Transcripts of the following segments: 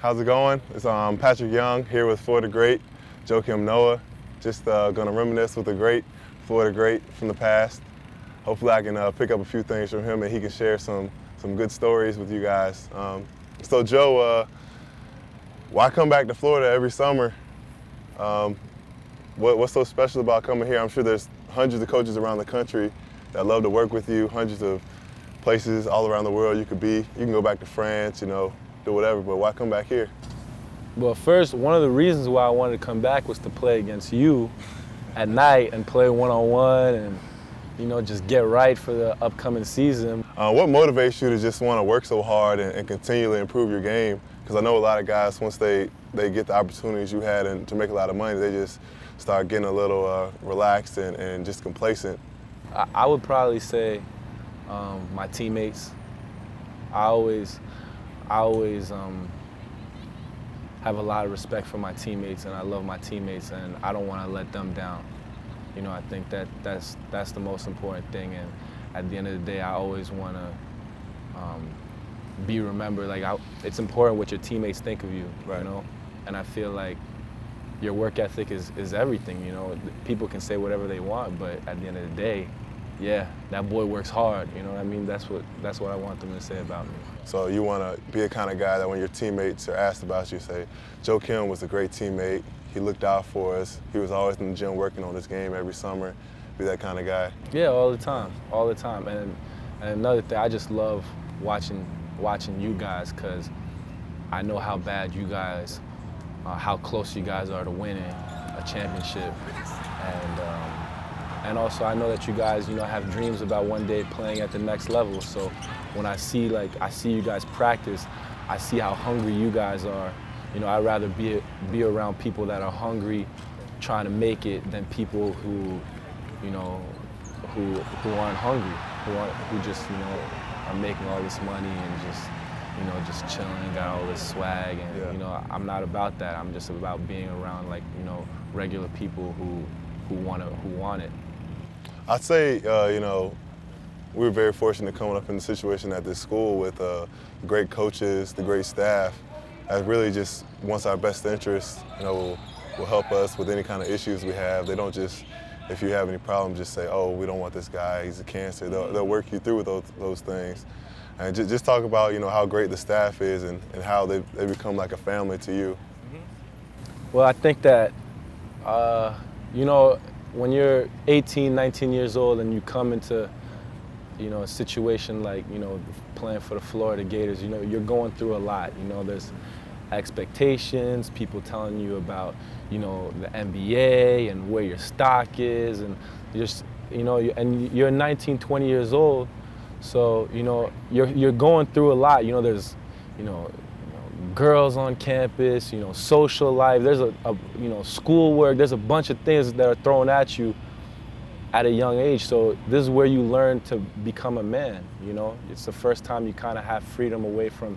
How's it going? It's Patric Young here with Florida great, Joakim Noah. Just going to reminisce with a great, Florida great from the past. Hopefully I can pick up a few things from him and he can share some good stories with you guys. So Joe, why come back to Florida every summer? What's so special about coming here? I'm sure there's hundreds of coaches around the country that love to work with you, hundreds of places all around the world you could be. You can go back to France, do whatever, but why come back here? Well, first, one of the reasons why I wanted to come back was to play against you at night and play one-on-one and, just get right for the upcoming season. What motivates you to just want to work so hard and continually improve your game? Because I know a lot of guys, once they get the opportunities you had and to make a lot of money, they just start getting a little relaxed and just complacent. I would probably say my teammates. I always have a lot of respect for my teammates, and I love my teammates, and I don't want to let them down. I think that's the most important thing, and at the end of the day, I always want to be remembered. It's important what your teammates think of you, right. And I feel like your work ethic is everything. People can say whatever they want, but at the end of the day, yeah, that boy works hard. You know what I mean? That's what I want them to say about me. So you want to be the kind of guy that when your teammates are asked about you, say, Joakim was a great teammate. He looked out for us. He was always in the gym working on his game every summer. Be that kind of guy. Yeah, all the time. And another thing, I just love watching you guys, because I know how bad you guys, how close you guys are to winning a championship. And also I know that you guys, have dreams about one day playing at the next level. So when I see you guys practice, I see how hungry you guys are. I'd rather be around people that are hungry, trying to make it, than people who aren't hungry, who just, are making all this money and just chilling, got all this swag, and yeah. I'm not about that. I'm just about being around regular people who want it. I'd say, we were very fortunate coming up in the situation at this school with the great coaches, the great staff, that really just wants our best interests, will help us with any kind of issues we have. They don't just, if you have any problems, just say, oh, we don't want this guy, he's a cancer. They'll work you through with those things. And just talk about, how great the staff is and how they become like a family to you. Well, I think that, when you're 18, 19 years old and you come into, a situation like, playing for the Florida Gators, you're going through a lot. There's expectations, people telling you about, the NBA and where your stock is, and just, and you're 19, 20 years old, so, you're going through a lot. There's, girls on campus, social life, there's a schoolwork, there's a bunch of things that are thrown at you at a young age. So this is where you learn to become a man, It's the first time you kind of have freedom away from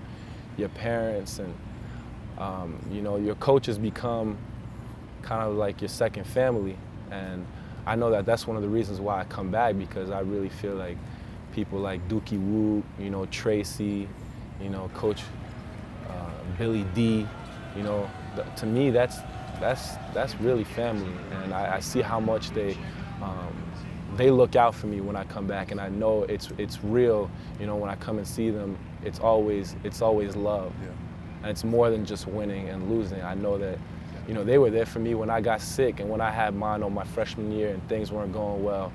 your parents, and, your coaches become kind of like your second family. And I know that that's one of the reasons why I come back, because I really feel like people like Dookie Woo, Tracy, Coach Billy D, to me that's really family, and I see how much they look out for me when I come back, and I know it's real. When I come and see them, it's always love, yeah. And it's more than just winning and losing. I know that they were there for me when I got sick and when I had mono my freshman year and things weren't going well,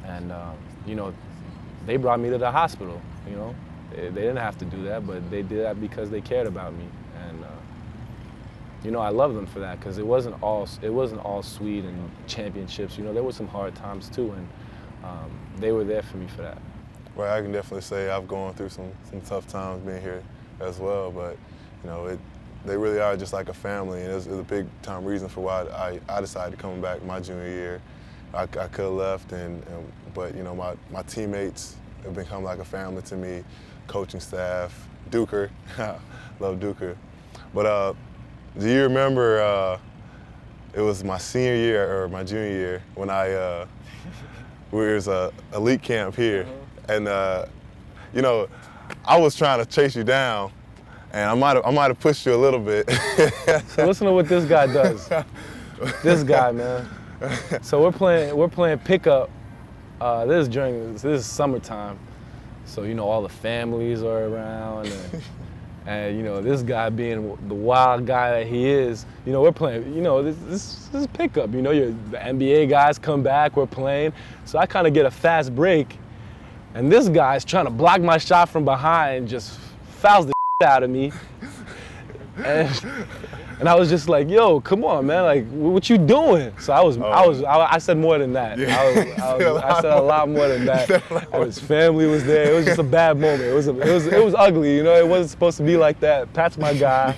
and they brought me to the hospital. They didn't have to do that, but they did that because they cared about me, and I love them for that, because it wasn't all sweet and championships. There were some hard times too, and they were there for me for that. Right, I can definitely say I've gone through some tough times being here as well, but they really are just like a family, and it was a big time reason for why I decided to come back my junior year. I could have left, but my teammates have become like a family to me. Coaching staff, Duker, love Duker. But do you remember it was my senior year or my junior year when we was a elite camp here, and I was trying to chase you down, And I might have pushed you a little bit. So listen to what this guy does. This guy, man. So we're playing pickup. This is summertime, so you know all the families are around, and you know this guy being the wild guy that he is. You know we're playing. You know this is pickup. You know the NBA guys come back. We're playing, so I kind of get a fast break, and this guy's trying to block my shot from behind, just fouls the out of me. And I was just like, yo, come on, man, like, what you doing? So I said more than that. Yeah. I said a lot more than that. And his family was there. It was just a bad moment. It was ugly, you know. It wasn't supposed to be like that. Pat's my guy.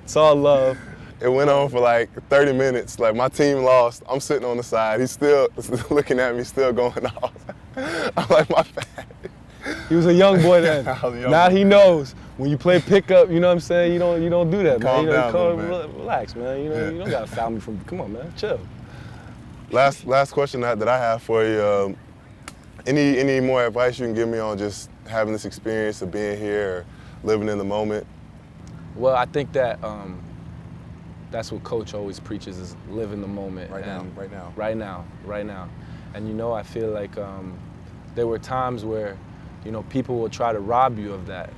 It's all love. It went on for like 30 minutes. Like my team lost. I'm sitting on the side. He's still looking at me, still going off. I'm like, my bad. He was a young boy then. Now he knows when you play pickup, you know what I'm saying? You don't do that, Calm man. down, Relax, man. You don't gotta foul me from. Come on, man. Chill. Last question that I have for you. Any more advice you can give me on just having this experience of being here, or living in the moment? Well, I think that that's what Coach always preaches: is live in the moment. Right now. And you know, I feel like there were times where, you know, people will try to rob you of that,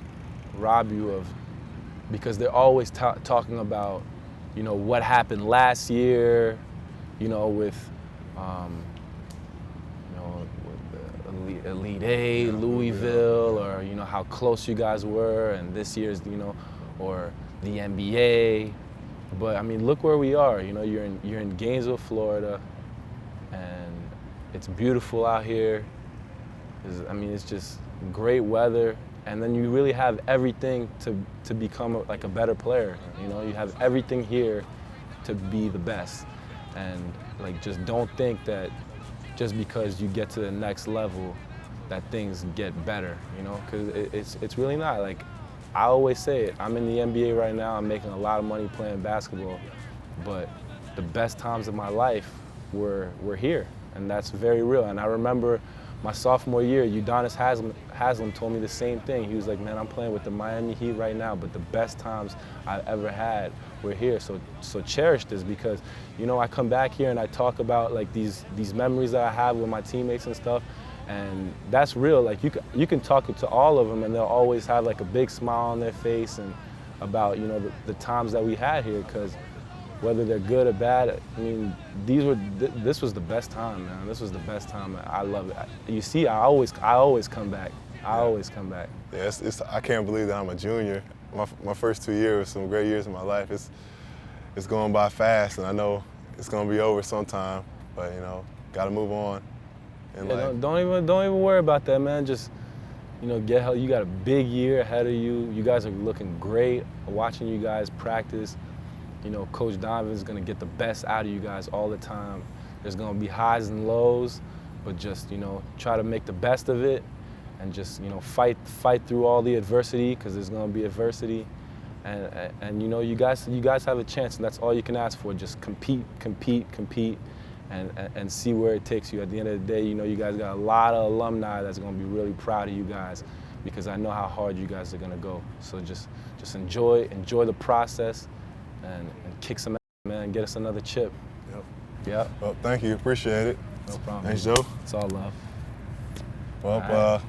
because they're always talking about, you know, what happened last year, you know, with, you know, with the Elite Eight, Louisville, or, you know, how close you guys were, and this year's, you know, or the NBA. But I mean, look where we are. You know, you're in Gainesville, Florida, and it's beautiful out here. I mean, it's just great weather, and then you really have everything to become like a better player. You know, you have everything here to be the best, and like just don't think that just because you get to the next level that things get better. You know, because it's really not. Like I always say it, I'm in the NBA right now. I'm making a lot of money playing basketball, but the best times of my life were here, and that's very real. And I remember my sophomore year, Udonis Haslem told me the same thing. He was like, man, I'm playing with the Miami Heat right now, but the best times I've ever had were here. So cherish this, because, you know, I come back here and I talk about like these memories that I have with my teammates and stuff, and that's real. Like you can talk to all of them and they'll always have like a big smile on their face and about, you know, the times that we had here, because whether they're good or bad, I mean, this was the best time, man. This was the best time. I love it. You see, I always come back. I always come back. Yeah, I can't believe that I'm a junior. My first 2 years, some great years of my life. It's going by fast, and I know it's gonna be over sometime. But you know, gotta move on. And yeah, don't even worry about that, man. Just, you know, you got a big year ahead of you. You guys are looking great. Watching you guys practice. You know, Coach Donovan's gonna get the best out of you guys all the time. There's gonna be highs and lows, but just, you know, try to make the best of it, and just, you know, fight through all the adversity, because there's gonna be adversity, and you know, you guys have a chance, and that's all you can ask for. Just compete, and see where it takes you. At the end of the day, you know, you guys got a lot of alumni that's gonna be really proud of you guys, because I know how hard you guys are gonna go. So just enjoy the process. And kick some ass, man, and get us another chip. Yep. Well, thank you. Appreciate it. No problem. Thanks, Joe. It's all love. Well,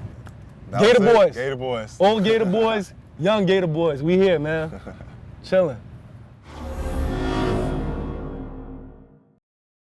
Gator boys. Gator boys. Old Gator boys, young Gator boys. We here, man. Chilling.